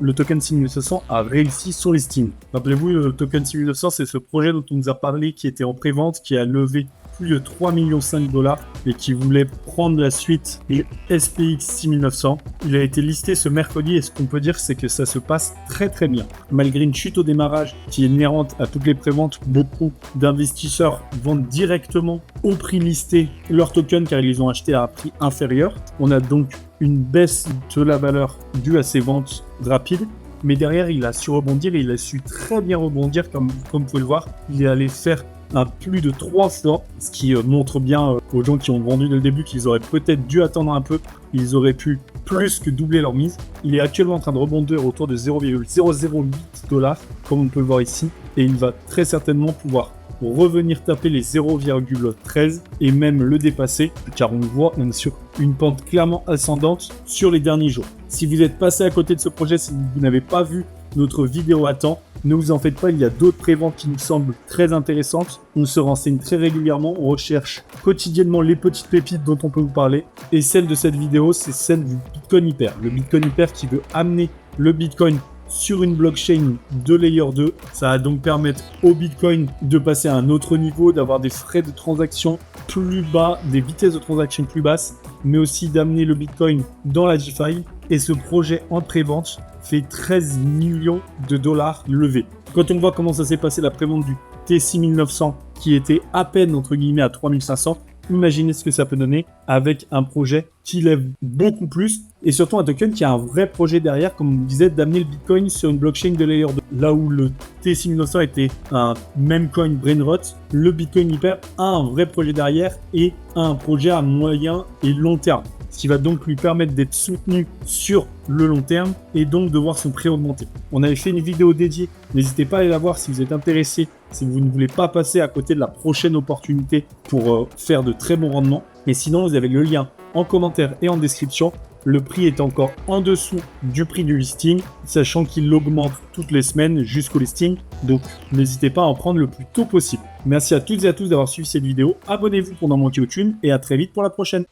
le token 6900 a réussi son listing. Rappelez-vous, le token 6900, c'est ce projet dont on nous a parlé qui était en pré-vente, qui a levé plus de 3,5 millions $ et qui voulait prendre la suite et SPX 6900. Il a été listé ce mercredi et ce qu'on peut dire, c'est que ça se passe très très bien. Malgré une chute au démarrage qui est inhérente à toutes les préventes, beaucoup d'investisseurs vendent directement au prix listé leur token car ils les ont achetés à un prix inférieur. On a donc une baisse de la valeur due à ces ventes rapides. Mais derrière, il a su rebondir et il a su très bien rebondir, comme vous pouvez le voir. Il est allé faire à plus de 3 fois, ce qui montre bien aux gens qui ont vendu dès le début qu'ils auraient peut-être dû attendre un peu. Ils auraient pu plus que doubler leur mise. Il est actuellement en train de rebondir autour de 0,008 $, comme on peut le voir ici. Et il va très certainement pouvoir revenir taper les 0,13 et même le dépasser, car on le voit, on est sur une pente clairement ascendante sur les derniers jours. Si vous êtes passé à côté de ce projet, si vous n'avez pas vu notre vidéo à temps, ne vous en faites pas, il y a d'autres préventes qui nous semblent très intéressantes. On se renseigne très régulièrement, on recherche quotidiennement les petites pépites dont on peut vous parler. Et celle de cette vidéo, c'est celle du Bitcoin Hyper. Le Bitcoin Hyper qui veut amener le Bitcoin sur une blockchain de Layer 2. Ça va donc permettre au Bitcoin de passer à un autre niveau, d'avoir des frais de transaction plus bas, des vitesses de transaction plus basses, mais aussi d'amener le Bitcoin dans la DeFi. Et ce projet en pré-vente fait 13 millions $ levés. Quand on voit comment ça s'est passé la prévente du T6900 qui était à peine entre guillemets à 3500, imaginez ce que ça peut donner avec un projet qui lève beaucoup plus et surtout un token qui a un vrai projet derrière, comme on disait, d'amener le Bitcoin sur une blockchain de Layer 2. Là où le T6900 était un même coin brainrot, le Bitcoin Hyper a un vrai projet derrière et un projet à moyen et long terme. Ce qui va donc lui permettre d'être soutenu sur le long terme et donc de voir son prix augmenter. On avait fait une vidéo dédiée, n'hésitez pas à aller la voir si vous êtes intéressé, si vous ne voulez pas passer à côté de la prochaine opportunité pour faire de très bons rendements. Et sinon, vous avez le lien en commentaire et en description. Le prix est encore en dessous du prix du listing, sachant qu'il augmente toutes les semaines jusqu'au listing. Donc, n'hésitez pas à en prendre le plus tôt possible. Merci à toutes et à tous d'avoir suivi cette vidéo. Abonnez-vous pour n'en manquer aucune et à très vite pour la prochaine.